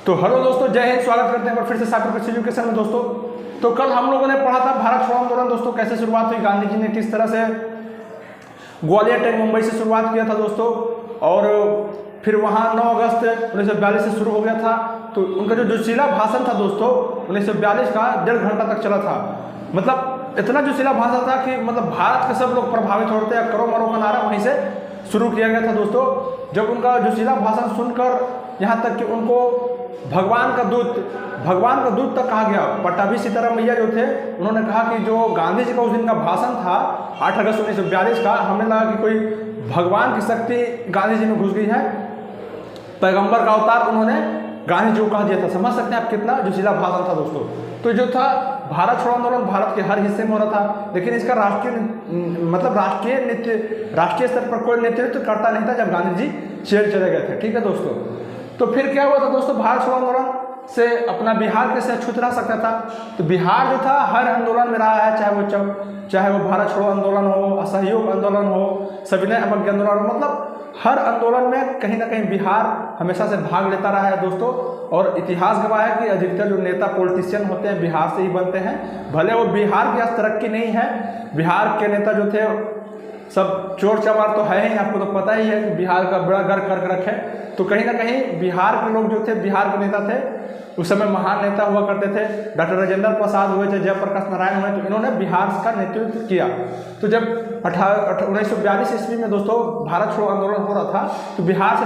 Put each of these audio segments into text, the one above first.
तो हेलो दोस्तों, जय हिंद। स्वागत करते हैं फिर से साइबर कृषि एजुकेशन में दोस्तों। तो कल हम लोगों ने पढ़ा था भारत छोड़ो आंदोलन दोस्तों, कैसे शुरुआत हुई, गांधी जी ने किस तरह से ग्वालियर टैंक मुंबई से शुरुआत किया था दोस्तों, और फिर वहाँ 9 अगस्त 1942 से शुरू हो गया था। तो उनका जो जोशीला भाषण था दोस्तों 1942 का 1.5 घंटा तक चला था। मतलब इतना जोशीला भाषण था कि मतलब भारत के सब लोग प्रभावित हो रहे थे। करो मरो का नारा वहीं से शुरू किया गया था दोस्तों। जब उनका जोशीला भाषण सुनकर यहाँ तक कि उनको भगवान का दूत तक कहा गया। पट्टाभी सीताराम मैया जो थे उन्होंने कहा कि जो गांधी जी का उस दिन का भाषण था 8 अगस्त 1942 का, हमें लगा कि कोई भगवान की शक्ति गांधी जी में घुस गई है, पैगंबर का अवतार उन्होंने गांधी जी को कह दिया था। समझ सकते हैं आप कितना जोशीला भाषण था दोस्तों। तो जो था भारत छोड़ो आंदोलन भारत के हर हिस्से में हो रहा था, लेकिन इसका राष्ट्रीय स्तर पर कोई नेतृत्व करता नहीं था जब गांधी जी जेल चले गए थे। ठीक है दोस्तों। तो फिर क्या हुआ था दोस्तों, भारत छोड़ो आंदोलन से अपना बिहार कैसे अछूत रह सकता था। तो बिहार जो था हर आंदोलन में रहा है, चाहे वो भारत छोड़ो आंदोलन हो, असहयोग आंदोलन हो, सविनय अवज्ञा आंदोलन हो, मतलब हर आंदोलन में कहीं ना कहीं बिहार हमेशा से भाग लेता रहा है दोस्तों। और इतिहास गवाह है कि अधिकतर जो नेता पॉलिटिशियन होते हैं बिहार से ही बनते हैं। भले वो बिहार की आज तरक्की नहीं है, बिहार के नेता जो थे सब चोर चमार तो है ही, आपको तो पता ही है कि बिहार का बड़ा गर्व करके रखे। तो कहीं ना कहीं बिहार के लोग जो थे, बिहार के नेता थे, उस समय महान नेता हुआ करते थे। डॉक्टर राजेंद्र प्रसाद हुए थे, जयप्रकाश नारायण हुए, तो इन्होंने बिहार का नेतृत्व किया। तो जब 1942 ईस्वी में दोस्तों भारत छोड़ो आंदोलन हो रहा था, तो बिहार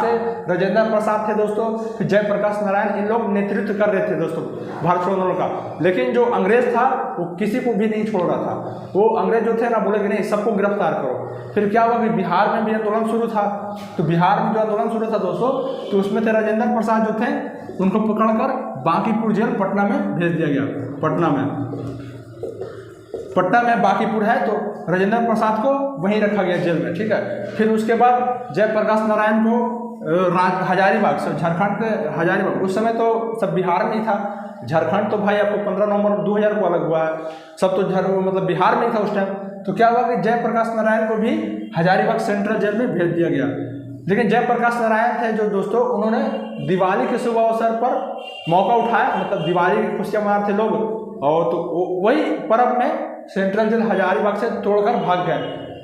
से राजेंद्र प्रसाद थे दोस्तों, फिर जयप्रकाश नारायण, इन लोग नेतृत्व कर रहे थे दोस्तों भारत छोड़ो आंदोलन का। लेकिन जो अंग्रेज था वो किसी को भी नहीं छोड़ रहा था। वो अंग्रेज जो थे ना, बोले कि नहीं सबको गिरफ्तार करो। फिर क्या हुआ कि बिहार में भी आंदोलन शुरू था। तो बिहार में जो आंदोलन शुरू था दोस्तों, तो उसमें थे राजेंद्र प्रसाद जो थे, उनको पकड़कर बांकीपुर जेल पटना में भेज दिया गया। पटना में बांकीपुर है, तो राजेंद्र प्रसाद को वहीं रखा गया जेल में। ठीक है। फिर उसके बाद जयप्रकाश नारायण को हजारीबाग, झारखंड के हजारीबाग, उस समय तो सब बिहार में ही था। झारखंड तो भाई आपको 15 नवंबर 2000 को अलग हुआ है, सब तो मतलब बिहार में ही था उस टाइम। तो क्या हुआ कि जयप्रकाश नारायण को भी हजारीबाग सेंट्रल जेल में भेज दिया गया। लेकिन जयप्रकाश नारायण थे जो दोस्तों, उन्होंने दिवाली के शुभ अवसर पर मौका उठाया, मतलब दिवाली की खुशियाँ मनाते लोग, और तो वही पर्व में सेंट्रल जेल हजारीबाग से तोड़कर भाग गए।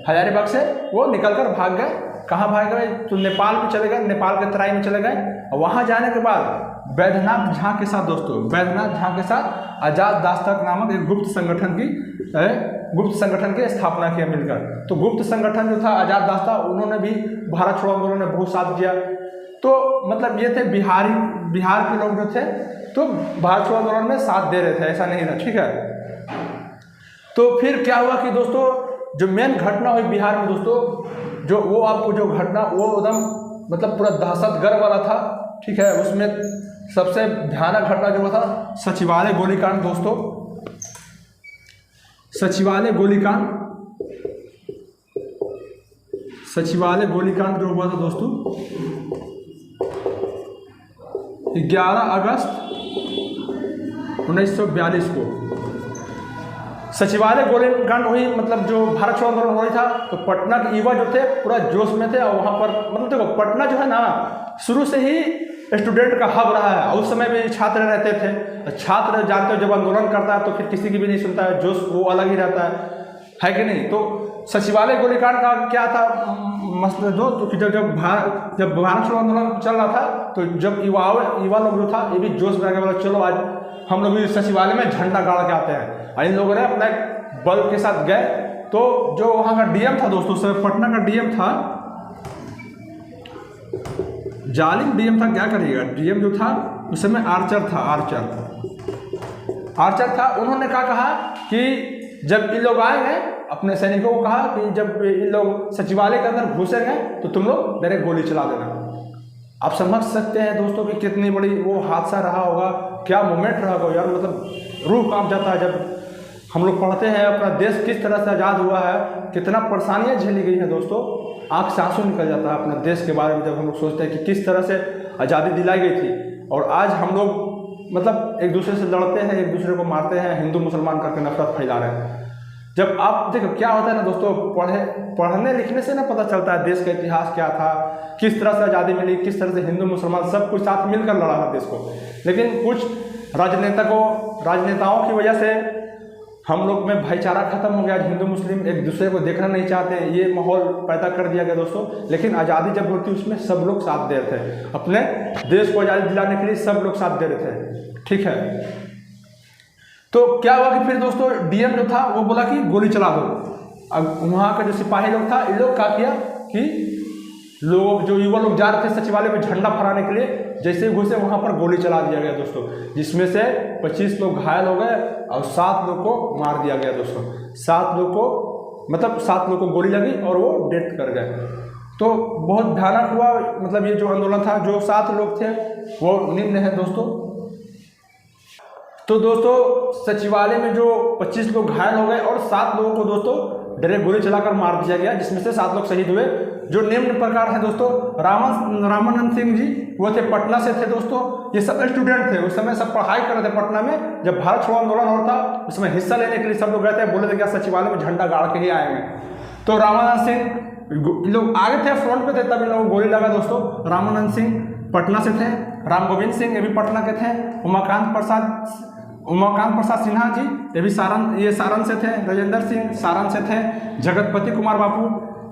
हजारीबाग से वो निकलकर भाग गए। कहाँ भाग गए? तो नेपाल में चले गए, नेपाल के तराई में चले गए। और वहाँ जाने के बाद बैद्यनाथ झा के साथ दोस्तों, बैद्यनाथ झा के साथ आजाद दास्तक नामक एक गुप्त संगठन की स्थापना किया मिलकर। तो गुप्त संगठन जो था आजाद दास्ता, उन्होंने भी भारत छोड़ो आंदोलन में बहुत साथ दिया। तो मतलब ये थे बिहार के लोग जो थे, तो भारत छोड़ो आंदोलन में साथ दे रहे थे, ऐसा नहीं था। ठीक है। तो फिर क्या हुआ कि दोस्तों जो मेन घटना हुई बिहार में दोस्तों, जो वो आपको जो घटना वो एकदम मतलब पूरा दहशतगर्द वाला था। ठीक है। उसमें सबसे भयानक घटना जो था सचिवालय गोलीकांड दोस्तों। सचिवालय गोलीकांड जो हुआ था दोस्तों 11 अगस्त 1942 को सचिवालय गोलीकांड हुई। मतलब जो भारत छोड़ो आंदोलन हो रही था, तो पटना के युवा जो थे पूरा जोश में थे। और वहाँ पर मतलब देखो, पटना जो है ना शुरू से ही स्टूडेंट का हब रहा है। उस समय भी छात्र रहते थे। छात्र जानते हो जब आंदोलन करता है तो फिर किसी की भी नहीं सुनता है, जोश वो अलग ही रहता है कि नहीं। तो सचिवालय गोलीकांड का क्या था मसला तो जब भारत छोड़ो आंदोलन चल रहा था, तो जब युवा लोग जो था ये भी जोश में आगे बोला चलो आज हम लोग भी सचिवालय में झंडा गाड़ के आते हैं। और इन लोगों ने अपना एक बल के साथ गए। तो जो वहाँ का डीएम था दोस्तों, उस समय पटना का डीएम था, जालिम डीएम था, क्या करिएगा। डीएम जो था उस समय आर्चर था। उन्होंने क्या कहा कि जब इन लोग आएंगे, अपने सैनिकों को कहा कि जब इन लोग सचिवालय के अंदर घुसेंगे तो तुम लोग डायरेक्ट गोली चला देना। आप समझ सकते हैं दोस्तों कि कितनी बड़ी वो हादसा रहा होगा, क्या मोमेंट रहा होगा यार। मतलब रूह कांप जाता है जब हम लोग पढ़ते हैं अपना देश किस तरह से आज़ाद हुआ है, कितना परेशानियाँ झेली गई हैं दोस्तों। आँख से आंसू निकल जाता है अपने देश के बारे में जब हम लोग सोचते हैं कि किस तरह से आज़ादी दिलाई गई थी। और आज हम लोग मतलब एक दूसरे से लड़ते हैं, एक दूसरे को मारते हैं, हिंदू मुसलमान करके नफरत फैला रहे हैं। जब आप देखो क्या होता है ना दोस्तों, पढ़ने लिखने से ना पता चलता है देश का इतिहास क्या था, किस तरह से आज़ादी मिली, किस तरह से हिंदू मुसलमान सब कुछ साथ मिलकर लड़ा था देश को। लेकिन कुछ राजनेताओं की वजह से हम लोग में भाईचारा खत्म हो गया। हिंदू मुस्लिम एक दूसरे को देखना नहीं चाहते, ये माहौल पैदा कर दिया गया दोस्तों। लेकिन आज़ादी जब होती उसमें सब लोग साथ दे रहे थे, अपने देश को आज़ादी दिलाने के लिए सब लोग साथ दे रहे थे, ठीक है। तो क्या हुआ कि फिर दोस्तों डीएम जो था वो बोला कि गोली चला दो। अब वहाँ का जो सिपाही लोग था, इन लोग क्या किया कि लोग जो युवा लोग जा रहे थे सचिवालय में झंडा फहराने के लिए, जैसे ही घुसे वहाँ पर गोली चला दिया गया दोस्तों, जिसमें से 25 लोग घायल हो गए और 7 लोग को मार दिया गया दोस्तों। 7 लोग को गोली लगी और वो डेथ कर गए। तो बहुत भयानक हुआ, मतलब ये जो आंदोलन था, जो 7 लोग थे वो निम्न है दोस्तों। तो दोस्तों सचिवालय में जो 25 लोग घायल हो गए और 7 लोगों को दोस्तों डायरेक्ट गोली चलाकर मार दिया गया, जिसमें से 7 लोग शहीद हुए। जो निम्न प्रकार है दोस्तों, रामानंद सिंह जी वो थे पटना से थे दोस्तों। ये सब स्टूडेंट थे, उस समय सब पढ़ाई कर रहे थे पटना में। जब भारत छोड़ो आंदोलन हो रहा था उसमें हिस्सा लेने के लिए सब लोग गए थे, बोले थे क्या सचिवालय में झंडा गाड़ के ही आएंगे। तो रामानंद सिंह लोग आगे थे, फ्रंट पे थे, तब इन लोगों को गोली लगा दोस्तों। रामानंद सिंह पटना से थे, राम गोविंद सिंह ये भी पटना के थे, उमाकांत प्रसाद सिन्हा जी ये सारण से थे, राजेंद्र सिंह सारण से थे, जगतपति कुमार बापू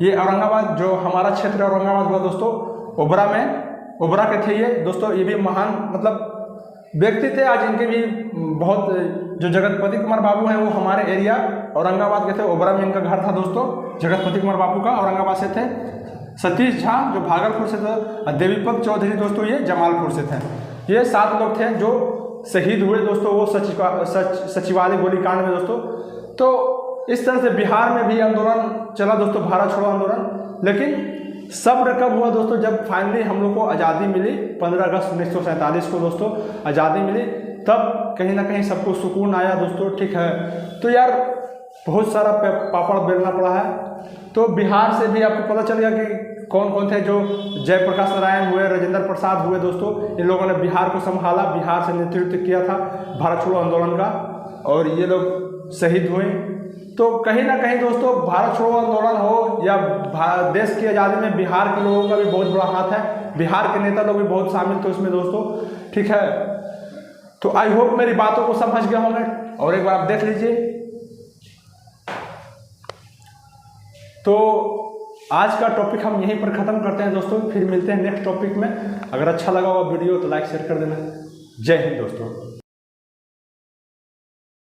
ये औरंगाबाद, जो हमारा क्षेत्र औरंगाबाद हुआ दोस्तों, ओबरा के थे ये दोस्तों। ये भी महान मतलब व्यक्ति थे, आज इनके भी बहुत, जो जगतपति कुमार बाबू हैं वो हमारे एरिया औरंगाबाद के थे, ओबरा में इनका घर था दोस्तों। जगतपति कुमार बाबू का औरंगाबाद से थे। सतीश झा जो भागलपुर से थे, और देवीपत चौधरी दोस्तों ये जमालपुर से थे। ये 7 लोग थे जो शहीद हुए दोस्तों वो सचिवालय गोलीकांड में दोस्तों। तो इस तरह से बिहार में भी आंदोलन चला दोस्तों, भारत छोड़ो आंदोलन। लेकिन सब्र कब हुआ दोस्तों, जब फाइनली हम लोग को आज़ादी मिली 15 अगस्त 1947 को दोस्तों आज़ादी मिली, तब कहीं ना कहीं सबको सुकून आया दोस्तों, ठीक है। तो यार बहुत सारा पापड़ बेलना पड़ा है। तो बिहार से भी आपको पता चल गया कि कौन कौन थे, जो जयप्रकाश नारायण हुए, राजेंद्र प्रसाद हुए दोस्तों। इन लोगों ने बिहार को संभाला, बिहार से नेतृत्व किया था भारत छोड़ो आंदोलन का, और ये लोग शहीद हुए। तो कहीं ना कहीं दोस्तों भारत छोड़ो आंदोलन हो या देश की आज़ादी में बिहार के लोगों का भी बहुत बड़ा हाथ है, बिहार के नेता लोग भी बहुत शामिल थे उसमें दोस्तों, ठीक है। तो आई होप मेरी बातों को समझ गए होंगे, और एक बार आप देख लीजिए। तो आज का टॉपिक हम यहीं पर ख़त्म करते हैं दोस्तों, फिर मिलते हैं नेक्स्ट टॉपिक में। अगर अच्छा लगा हुआ वीडियो तो लाइक शेयर कर देना। जय हिंद दोस्तों।